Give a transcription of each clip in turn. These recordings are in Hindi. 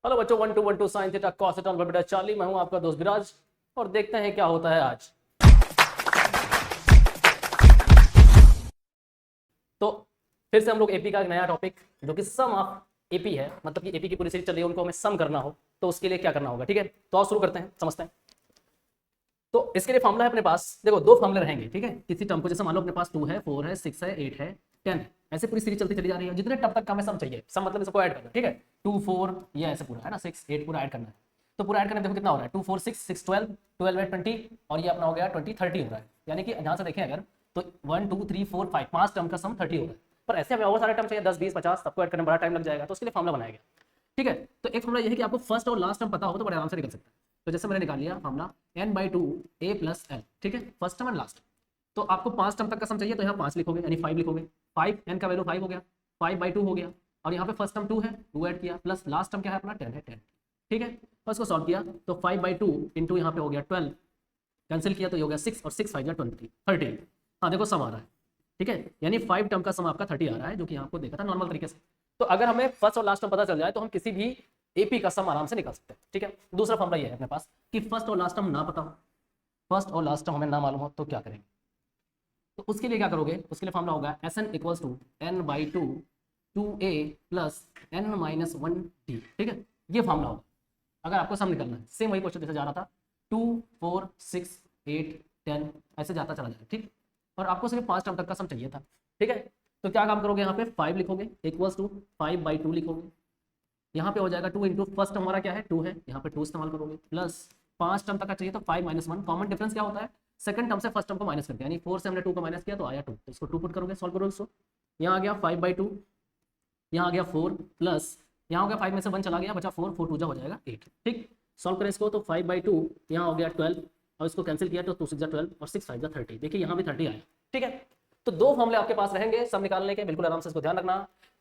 हेलो बच्चों, 1 2 1 2 साइन थीटा कॉस थीटा बटा चार्ली। मैं हूं आपका दोस्त विराज और देखते हैं क्या होता है आज। तो फिर से हम लोग एपी का एक नया टॉपिक जो कि सम ऑफ एपी है, मतलब कि एपी की पूरी सीरीज चल रही है, उनको हमें सम करना हो तो उसके लिए क्या करना होगा। ठीक है, तो आओ शुरू करते हैं, समझते हैं। तो इसके लिए फॉर्मूला है अपने पास, देखो दो फॉर्मूले रहेंगे। ठीक है, किसी टर्म को जैसे मान लो अपने पास 2 है, 4 है, 6 है, 8 है, 10 है, ऐसे पूरी सीरीज चलती चली जा रही है। जितने टर्म तक का हमें सम चाहिए, सम मतलब इसको ऐड करना। ठीक है, 2 4 ये ऐसे पूरा है ना, 6 8 पूरा ऐड करना है। तो पूरा ऐड करने देखो कितना हो रहा है, 2 4 6 6 12 12 है 20 और ये अपना हो गया 20 30 हो रहा है। यानी कि यहाँ से देखें अगर तो 1 2 3 4 5 5 टर्म का सम 30 हो रहा है। पर ऐसे हमें और सारे टर्म चाहिए 10 20 50, सबको ऐड करने में बड़ा टाइम लग जाएगा, तो उसके लिए फॉर्मूला बनाया गया। ठीक है, तो एक फॉर्मूला ये है कि आपको फर्स्ट और लास्ट टर्म पता हो तो बड़े आराम से निकल सकता है। तो जैसे मैंने निकाल लिया formula n/2 a plus L. ठीक है, फर्स्ट टर्म एंड लास्ट। तो आपको 5 टर्म तक का सम चाहिए तो यहाँ 5 लिखोगे, यानी 5 लिखोगे। 5 n का वैल्यू 5 हो गया, 5/2 हो गया। और यहाँ पे फर्स्ट टर्म 2 है, 2 ऐड किया, प्लस लास्ट टर्म क्या है अपना 10 है, 10। ठीक है, फर्स्ट को सॉल्व किया तो 5/2 इंटू यहाँ पे हो गया 12, कैंसिल किया तो ये हो गया 6 और 6 5 या 20 30। हाँ देखो सम आ रहा है। ठीक है, यानी 5 टर्म का सम आपका 30 आ रहा है, जो कि आपको देखा था नॉर्मल तरीके से। तो अगर हमें फर्स्ट और लास्ट टर्म पता चल जाए तो हम किसी भी एपी का सम आराम से निकाल सकते हैं। ठीक है, दूसरा फॉर्मूला ये है अपने पास कि फर्स्ट और लास्ट टर्म ना पता हो, फर्स्ट और लास्ट टर्म हमें ना मालूम हो तो क्या करेंगे। तो उसके लिए क्या करोगे, उसके लिए फॉर्मूला होगा Sn equals to n/2 2a plus n-1d। ठीक है, ये फॉर्मूला होगा अगर आपको सम निकलना है। सेम वही क्वेश्चन जैसे जा रहा था, 2 4 6 8 10 ऐसे जाता चला जाए। ठीक, और आपको सिर्फ 5 टर्म तक का सम चाहिए था। ठीक है, तो क्या काम करोगे, यहाँ पे 5 लिखोगे इक्वल्स टू 5/2 लिखोगे। यहाँ पे हो जाएगा 2 इंटू फर्स्ट हमारा क्या है 2 है, यहाँ पे 2 इस्तेमाल करोगे, प्लस 5 टर्म तक का चाहिए तो 5 - 1। कॉमन डिफरेंस क्या होता है, सेकंड टर्म से फर्स्ट टर्म को माइनस करके, यानी 4 से हमने 2 को माइनस किया तो आया 2, तो इसको 2 पुट करोगे, सॉल्व करोगे इसको। यहाँ आ गया 5/2, यहाँ आ गया 4, प्लस यहाँ हो गया 5 में से 1 चला गया, बचा 4, 4 2 जा हो जाएगा 8। ठीक, सॉल्व करें इसको तो 5/2 यहाँ हो गया 12 और इसको कैंसिल किया तो 2 6 12 और 6 5 30। देखिए यहाँ भी 30 आया। ठीक है, तो दो फॉर्मूले आपके पास रहेंगे सम निकालने के, बिल्कुल आराम से इसको ध्यान रखना।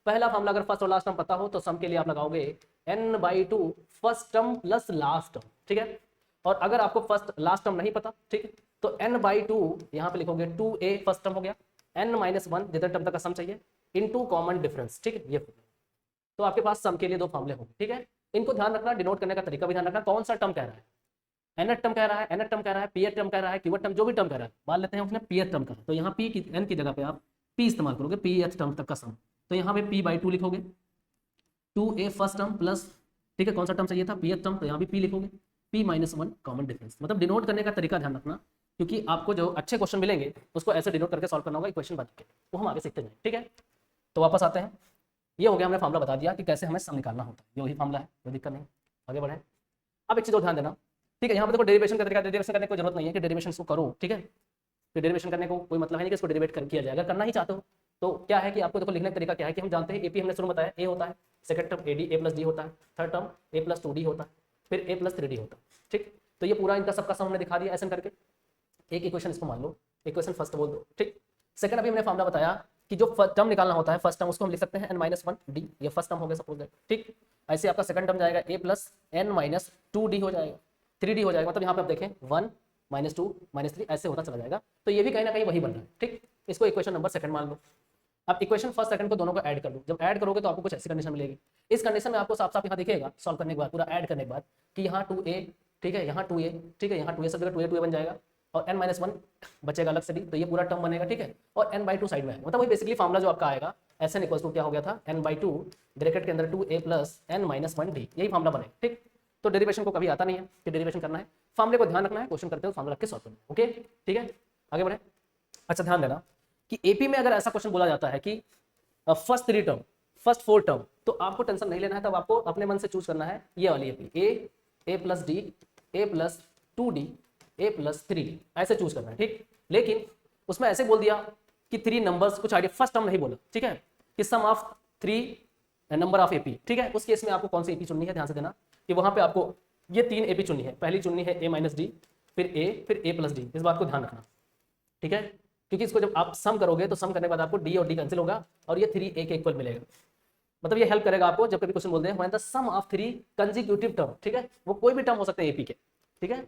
पहला फॉर्मूला अगर फर्स्ट और लास्ट टर्म पता हो तो सम के लिए आप लगाओगे n/2 first term plus last term. ठीक है, और अगर आपको फर्स्ट लास्ट टर्म नहीं पता, ठीक है, तो n/2 यहाँ पे लिखोगे 2a फर्स्ट टर्म हो गया, n-1 जितने टर्म तक का सम चाहिए इनटू कॉमन डिफरेंस। ठीक है, ये तो आपके पास सम के लिए दो फॉर्मूले होंगे। ठीक है, इनको ध्यान रखना, डिनोट करने का तरीका भी ध्यान रखना, कौन सा टर्म कह रहा है, nth टर्म कह रहा है, nth टर्म कह रहा है, pth टर्म कह रहा है, qth टर्म, जो भी टर्म कह रहा है। मान लेते हैं उसने pth टर्म कहा तो यहाँ p की n की जगह पे आप p इस्तेमाल करोगे, pth टर्म तक का सम। तो यहाँ पे p/2 लिखोगे, 2a फर्स्ट टर्म प्लस, ठीक है, कौन सा टर्म चाहिए था pth टर्म, तो यहाँ भी p लिखोगे, p - 1 कॉमन डिफरेंस। मतलब डिनोट करने का तरीका ध्यान रखना, क्योंकि आपको जो अच्छे क्वेश्चन मिलेंगे उसको ऐसे डिनोट करके सॉल्व करना होगा इक्वेशन बना के, वो हम आगे सीखते जाएंगे। ठीक है, तो वापस आते हैं। ये हो गया, हमने फार्मूला बता दिया कि कैसे हमें सम निकालना होता है, ये वही फार्मूला है, कोई दिक्कत नहीं, आगे बढ़े। अब एक चीज और ध्यान देना, ठीक है, यहाँ पे देखो डेरिवेशन का तरीका, डेरिवेशन करने की जरूरत नहीं है कि डेरिवेशन इसको करो। ठीक है, तो डेरिवेशन करने को कोई मतलब है नहीं कि इसको डेरिवेट कर किया जाए। अगर करना ही चाहते हो तो क्या है कि आपको देखो लिखने का तरीका क्या है कि हम जानते हैं एपी, हमने शुरू में बताया ए होता है, सेकंड टर्म एडी ए प्लस डी होता है, थर्ड टर्म ए प्लस 2d होता है, फिर ए प्लस 3d होता है। ठीक, तो ये पूरा इनका सबका सम हमने दिखा दिया ऐसा करके। एक इक्वेशन इसको मान लो, इक्वेशन फर्स्ट बोल दो। ठीक, सेकंड अभी हमने फार्मूला बताया कि जो टर्म निकालना होता है फर्स्ट टर्म, उसको हम लिख सकते हैं n-1d, ये फर्स्ट टर्म हो गया सपोज दैट। ठीक, ऐसे आपका सेकंड टर्म जाएगा a प्लस n-2d हो जाएगा, 3d हो जाएगा, मतलब यहाँ पे आप देखें 1 -2 -3 ऐसे होता चला जाएगा। तो ये भी कहीं ना कहीं वही बन रहा है। ठीक, इसको इक्वेशन नंबर सेकंड मान लो। अब इक्वेशन फर्स्ट सेकंड को दोनों को ऐड कर लो, जब ऐड करोगे तो आपको कुछ ऐसी कंडीशन मिलेगी। इस कंडीशन में आपको साफ साफ यहाँ दिखेगा सॉल्व करने के बाद, पूरा ऐड करने के बाद, कि यहाँ 2a, ठीक है, यहाँ 2a, ठीक है, यहाँ 2a सब जगह 2a 2a बन जाएगा और n-1 बचेगा अलग से भी, तो ये पूरा टर्म बनेगा। ठीक है, और n/2 साइड में है, मतलब वही बेसिकली फार्मूला जो आपका आएगा Sn इक्वल्स टू क्या हो गया था n/2 ब्रैकेट के अंदर 2a प्लस n-1d, यही फार्मूला बनेगा। ठीक, तो डेरिवेशन को कभी आता नहीं है कि डेरिवेशन करना है, फार्मूले को ध्यान रखना है, क्वेश्चन करते हो फार्मूला रख के सॉल्व करना है। ओके, ठीक है, आगे बढ़े। अच्छा ध्यान देना कि एपी में अगर ऐसा क्वेश्चन बोला जाता है कि फर्स्ट 3 टर्म, फर्स्ट 4 टर्म, तो आपको टेंशन नहीं लेना है, तब आपको अपने मन से चूज करना है ये वाली AP, A plus D, A plus 2d, a plus 3d, ऐसे चूज करना है। ठीक, लेकिन उसमें ऐसे बोल दिया कि 3 नंबर्स, कुछ आइडिया, फर्स्ट टर्म नहीं बोला। ठीक है, कि सम ऑफ 3 नंबर ऑफ एपी। ठीक है, उस केस में आपको कौन सी एपी चुननी है, ध्यान से देना कि वहां पे आपको ये 3 एपी चुननी है। पहली चुननी है a - d, फिर a, फिर a प्लस डी, इस बात को ध्यान रखना। ठीक है, क्योंकि इसको जब आप सम करोगे तो सम करने के बाद आपको d और d कैंसिल होगा और ये 3 a के इक्वल मिलेगा। मतलब ये हेल्प करेगा आपको जब कभी क्वेश्चन बोलते हैं when the sum of 3 consecutive term. ठीक है, वो कोई भी टर्म हो सकते हैं एपी के। ठीक है,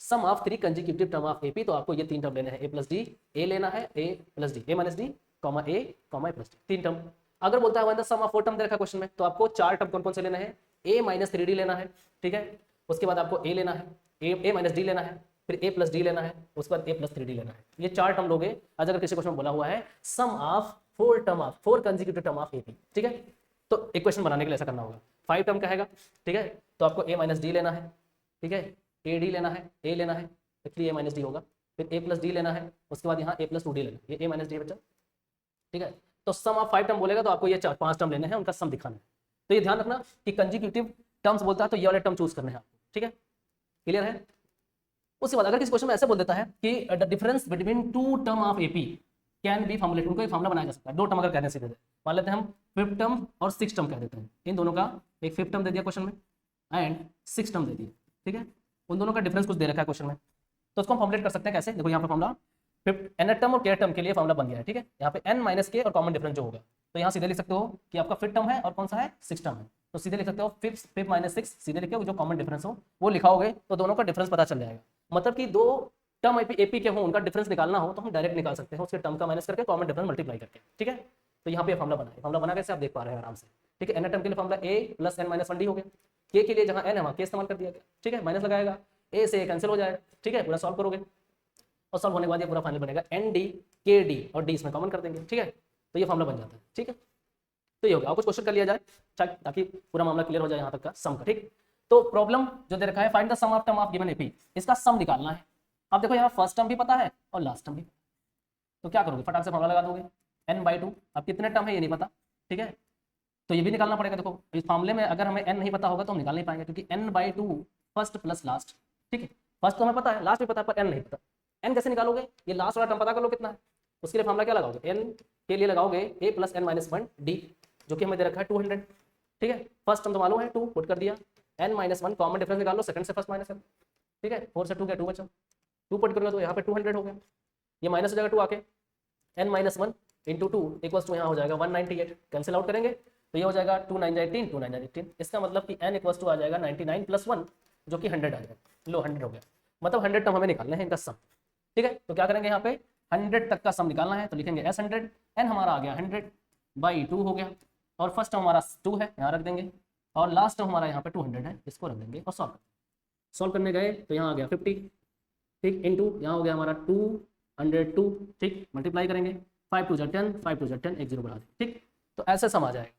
sum of 3 consecutive term of AP, तो आपको ये 3 टर्म लेने हैं, a प्लस डी, a लेना है, a plus D, a minus D, comma a, comma a plus D, 3 term. अगर बोलता है when the sum of 4 term दे रखा क्वेश्चन में, तो आपको 4 टर्म कौन कौन से लेने हैं, ए माइनस 3d लेना है, ठीक है। उसके बाद आपको ए लेना है, ए माइनस डी लेना है, फिर ए प्लस डी लेना है, उसके बाद ए प्लस 3d लेना है। ये 4 टर्म लोगे। आज अगर किसी क्वेश्चन में बोला हुआ है sum of 4 consecutive term of AP, ठीक है, तो इक्वेशन बनाने के लिए ऐसा करना होगा। 5 टर्म का हैगा, ठीक है, तो आपको ए माइनस डी लेना है, ठीक है, ए डी लेना है, ए लेना है, इसलिए ए माइनस डी होगा, फिर ए प्लस डी लेना है, उसके बाद यहाँ ए प्लस 2d लेना है, ये ए माइनस डी बच्चा, ठीक है। तो सम ऑफ 5 टर्म बोलेगा तो आपको ये 5 टर्म लेने हैं, उनका सम दिखाना है। तो ये ध्यान रखना कि कंसेक्यूटिव टर्म्स बोलता है तो ये वाले टर्म चूज करने हैं आपको, ठीक है, क्लियर है। उसके बाद अगर किसी क्वेश्चन में ऐसे बोल देता है कि the difference between 2 term of AP can be formulated, उनको एक फॉर्मुला बनाया जा सकता है। 2 टर्म अगर कहने से देते, मान लेते हैं हम 5th टर्म और 6th टर्म कह देते हैं, इन दोनों का एक 5th टर्म दे दिया क्वेश्चन में एंड 6th टर्म दे दिया, ठीक है, उन दोनों का डिफरेंस कुछ दे रखा है क्वेश्चन में, तो उसको हम फॉर्मुलेट कर सकते हैं कैसे। देखो यहाँ पे फॉर्मुला nth टर्म और kth टर्म के लिए फॉर्मुला बन गया है, ठीक है। यहाँ पे n माइनस के और कॉमन डिफरेंस जो होगा, तो यहाँ सीधे लिख सकते हो कि आपका 5th टर्म है और कौन सा है 6th टर्म है, तो सीधे लिख सकते हो 5 माइनस 6, सीधे लिखे जो कॉमन डिफरेंस हो वो लिखाओगे तो दोनों का डिफरेंस पता चल जाएगा। मतलब कि 2 टर्म एपी के हो उनका डिफरेंस निकालना हो तो हम डायरेक्ट निकाल सकते हैं, उसके टर्म का माइनस करके कॉमन डिफरेंस मल्टीप्लाई करके, ठीक है। तो यहाँ पे फॉर्मुला बना कैसे आप देख पा रहे हैं आराम से, ठीक है। n टर्म के लिए formula a plus n minus 1d हो गया, k के लिए जहाँ n है वहाँ k इस्तेमाल कर दिया गया, ठीक है, माइनस लगाएगा, a से कैंसिल हो जाएगा, ठीक है, पूरा सॉल्व करोगे और सॉल्व होने के बाद ये पूरा फाइनल बनेगा nd kd और d इसमें कॉमन कर देंगे, ठीक है, तो ये फॉर्मुला बन जाता है, ठीक है। तो ये हो गया, और कुछ क्वेश्चन कर लिया जाए ताकि पूरा मामला क्लियर हो जाए यहाँ तक का सम का, ठीक। तो प्रॉब्लम जो दे रखा है find the sum of term of given AP, इसका सम निकालना है। अब देखो यहाँ फर्स्ट टर्म भी पता है और लास्ट टर्म भी, तो क्या करोगे फटाक से फॉर्मुला लगा दोगे n/2। अब कितने टर्म है ये नहीं पता, ठीक है, तो ये भी निकालना पड़ेगा। देखो इस मामले में अगर हमें n नहीं पता होगा तो हम निकाल नहीं पाएंगे, क्योंकि n/2 फर्स्ट प्लस लास्ट, ठीक है, फर्स्ट तो हमें पता है, लास्ट भी पता है, पर n नहीं पता। n कैसे निकालोगे, ये लास्ट वाला टर्म पता कर लो कितना है, उसके लिए फॉर्मुला क्या लगाओगे, n के लिए लगाओगे a plus n minus 1d, जो कि हमें दे रखा है 200, ठीक है। फर्स्ट टर्म तो मालूम है 2 पुट कर दिया, n माइनस 1 कॉमन डिफरेंस निकाल लो, सेकंड से फर्स्ट माइनस है, ठीक है, 4 से 2 गया 2 बचा, 2 पुट करोगे तो यहाँ पे 200 हो गया, ये माइनस हो जाएगा 2 आके, n minus 1 into 2 equals to यहाँ हो जाएगा 198, कैंसिल आउट करेंगे तो ये हो जाएगा 2 9 18, 2 9 18, इसका मतलब कि n इक्वल्स टू आ जाएगा 99 प्लस 1 जो कि 100 आ जाएगा, लो 100 हो गया, मतलब 100 टर्म हमें निकालने हैं इनका सम, ठीक है। तो क्या करेंगे यहाँ पे 100 तक का सम निकालना है, तो लिखेंगे s100, n हमारा आ गया 100/2 हो गया, और फर्स्ट टर्म हमारा 2 है यहाँ रख देंगे, और लास्ट टर्म हमारा यहाँ पे 200 है, इसको रख देंगे और सॉल्व करने गए तो यहाँ आ गया 50, ठीक, इंटू यहाँ हो गया हमारा 202, ठीक, मल्टीप्लाई करेंगे 5 2 10, 5 2 10, एक 0 बढ़ा दें, ठीक। तो ऐसे सम आ जाएगा,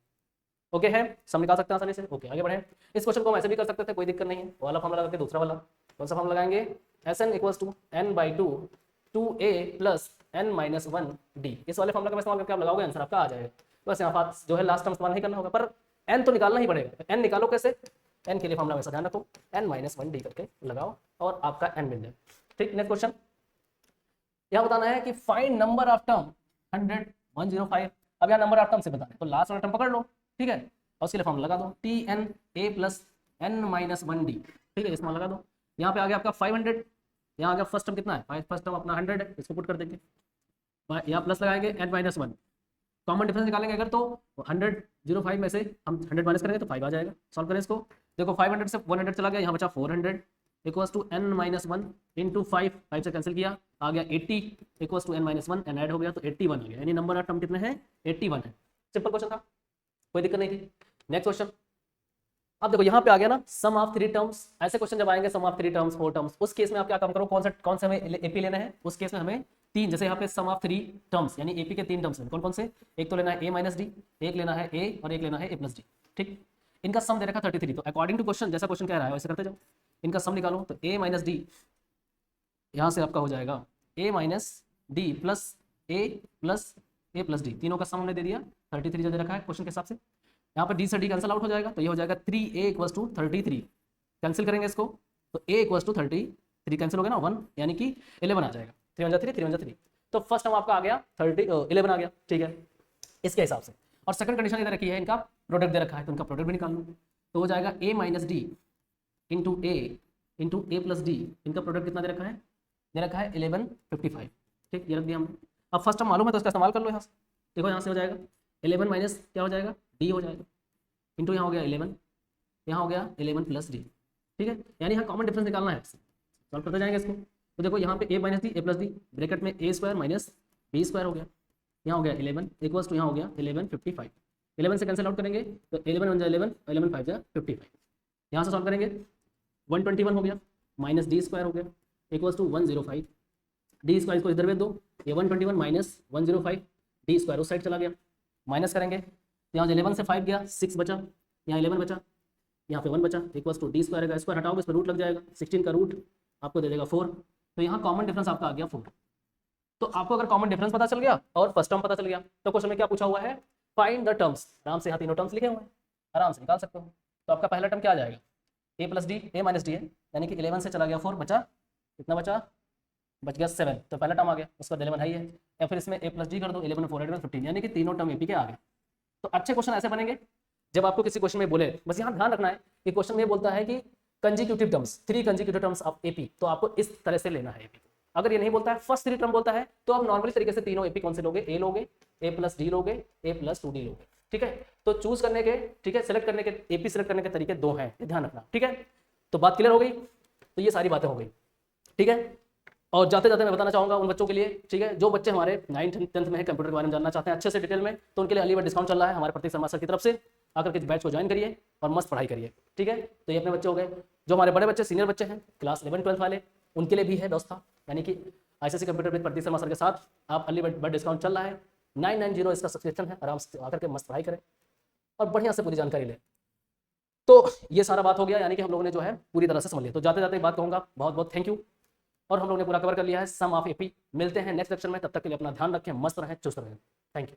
ओके है, सम निकाल सकते हैं आसानी से। ओके आगे बढ़े, इस क्वेश्चन को हम ऐसे भी कर सकते थे, कोई दिक्कत नहीं है, वाला फॉर्मुला लगा के दूसरा वाला कौन सा फॉर्मुला लगाएंगे, Sn equals to n/2 2a plus n minus 1d, इस वाले फॉर्मुला का इस्तेमाल करके आप लगाओगे आंसर आपका आ जाएगा। बस यहाँ पास जो है लास्ट टर्म इस्तेमाल नहीं करना होगा, पर n तो निकालना ही पड़ेगा। n निकालो कैसे, n के लिए फॉर्मुला वैसा ध्यान रखो, n माइनस 1d करके लगाओ और आपका n मिल जाए, ठीक। नेक्स्ट क्वेश्चन यहाँ बताना है कि फाइंड नंबर ऑफ टर्म 100 105। अब यहाँ नंबर ऑफ टर्म से बताना है तो लास्ट वाला टर्म पकड़ लो, ठीक है, और उसके लिए फॉर्मुला लगा दो tn a plus n minus 1d, ठीक है, इसमें लगा दो। यहाँ पे आ गया आपका 500, यहाँ आ गया फर्स्ट टर्म कितना है, फर्स्ट टर्म अपना 100 है, इसको पुट कर देंगे, यहाँ प्लस लगाएंगे n माइनस 1, कॉमन डिफरेंस निकालेंगे अगर तो 105 में से हम 100 माइनस करेंगे तो 5 आ जाएगा। सॉल्व करें इसको, देखो 500 से 100 चला गया, यहाँ बचा 400 equals to n minus 1 into 5 से कैंसिल किया, आ गया 80 equals to n minus 1, n add हो गया तो 81 आ गया, यानी नंबर ऑफ टर्म कितने हैं 81 है। सिंपल क्वेश्चन था, कोई दिक्कत नहीं थी। नेक्स्ट क्वेश्चन, अब देखो यहाँ पे आ गया ना सम ऑफ 3 टर्म्स, ऐसे क्वेश्चन जब आएंगे सम ऑफ 3 टर्म्स 4 टर्म्स, उस केस में आप क्या काम करो, कौन से हमें एपी लेना है, उस केस में हमें 3, जैसे यहाँ पे सम ऑफ 3 टर्म्स यानी एपी के 3 टर्म्स हैं, कौन कौन से, एक तो लेना है a माइनस डी, एक लेना है a और एक लेना है a प्लस डी, ठीक। इनका सम दे रखा 33, तो अकॉर्डिंग टू क्वेश्चन जैसा क्वेश्चन कह रहा है वैसे करते जाओ, इनका सम निकालो तो a माइनस डी यहाँ से आपका हो जाएगा a minus D plus a plus D, तीनों का सम हमने दे दिया 33 जो दे रखा है क्वेश्चन के हिसाब से। यहाँ पर डी से डी कैंसिल आउट हो जाएगा तो ये हो जाएगा 3a इक्वल्स टू 33, कैंसिल करेंगे इसको तो a इक्वल्स टू 33 कैंसिल हो गया ना 1, यानी कि 11 आ जाएगा, 3 तो फर्स्ट टर्म आपका आ गया 11 आ गया, ठीक है, इसके हिसाब से। और सेकंड कंडीशन इधर रखी है, इनका प्रोडक्ट दे रखा है तो इनका प्रोडक्ट भी निकाल लो, तो हो जाएगा a minus D into A plus D, इनका प्रोडक्ट कितना दे रखा है 1155, ठीक, ये रख दिया हमने। अब फर्स्ट टर्म मालूम है तो इसका इस्तेमाल कर लो, यहाँ से देखो, यहाँ से हो जाएगा 11 माइनस क्या हो जाएगा डी हो जाएगा, इंटू यहाँ हो गया 11, यहाँ हो गया 11 प्लस डी, ठीक है, यानी यहाँ कॉमन डिफरेंस निकालना है, सॉल्व करते जाएंगे इसको। तो देखो यहाँ पे a minus D a plus D bracket में a square minus b square हो गया, यहाँ हो गया 11 इक्वल्स टू यहाँ हो गया 1155, 11 से कैंसिल आउट करेंगे तो 11 1 जा 11, 11 5 जा 55। यहाँ से सॉल्व करेंगे 121 हो गया माइनस डी स्क्वायर हो गया इक्वल्स टू 105। डी स्क्वायर इसको इधर भेज दो, ये 121 माइनस 105 डी स्क्वायर उस साइड चला गया, माइनस करेंगे तो यहाँ 11 से 5 गया 6 बचा, यहाँ 11 बचा, यहाँ पे 1 बचा इक्वल्स टू डी स्क्वायर का स्क्वायर हटाओगे इस पर रूट लग जाएगा, 16 का रूट आपको दे देगा 4। तो यहाँ कॉमन डिफरेंस आपका आ गया 4। तो आपको अगर कॉमन डिफरेंस पता चल गया और फर्स्ट टर्म पता चल गया तो क्वेश्चन में क्या पूछा हुआ है, फाइंड द टर्म्स। आराम से यहाँ तीनों टर्म्स लिखे हुए हैं, आराम से निकाल सकते हो। तो आपका पहला टर्म क्या आ जाएगा, ए प्लस डी, ए माइनस डी है, यानी कि 11 से चला गया 4, बचा कितना बचा, बच गया 7। तो पहला टर्म आ गया, उसका 11 है ही है, या फिर इसमें ए प्लस डी कर दो, 11 4 8 15, यानी कि तीनों टर्म एपी के आ गए। तो अच्छे क्वेश्चन ऐसे बनेंगे जब आपको किसी क्वेश्चन में बोले, बस यहाँ ध्यान रखना है कि क्वेश्चन में बोलता है कि consecutive terms, 3 consecutive terms of AP, तो आपको इस तरह से लेना है एपी। अगर ये नहीं बोलता है, फर्स्ट 3 टर्म बोलता है, तो आप नॉर्मली तरीके से तीनों एपी कौन से लोगे, ए लोगे, ए प्लस डी लोगे, ए प्लस 2 डी लोगे, ठीक है। तो चूज करने के, ठीक है, सेलेक्ट करने के, एपी सेलेक्ट करने के तरीके 2 हैं, ये ध्यान रखना, ठीक है। तो बात क्लियर हो गई, तो ये सारी बातें हो गई, ठीक है। और जाते जाते मैं बताना चाहूंगा उन बच्चों के लिए, ठीक है, जो बच्चे हमारे 9th 10th में है, कंप्यूटर के बारे में जानना चाहते हैं अच्छे से डिटेल में, तो उनके लिए अली डिस्काउंट चल रहा है हमारे प्रतीक शर्मा सर की तरफ से। आकर के बैच को ज्वाइन करिए और मस्त पढ़ाई करिए, ठीक है। तो ये अपने बच्चे हो गए। जो हमारे बड़े बच्चे सीनियर बच्चे हैं क्लास 11 12 वाले, उनके लिए भी है व्यवस्था, यानी कि ICSE computer with Prateek Sharma sir के साथ आप अली बर्ड डिस्काउंट चल रहा है, 990 इसका सब्सक्रिप्शन है, आराम से आकर के मस्त पढ़ाई करें और बढ़िया से पूरी जानकारी लें। तो ये सारा बात हो गया, यानी कि हम लोगों ने जो है पूरी तरह से समझ लिया। तो जाते जाते एक बात कहूँगा, बहुत बहुत थैंक यू। और हम लोगों ने पूरा कवर कर लिया है सम ऑफ एपी। मिलते हैं नेक्स्ट लेक्चर में, तब तक के लिए अपना ध्यान रखें, मस्त रहें, चुस्त रहें। Thank you.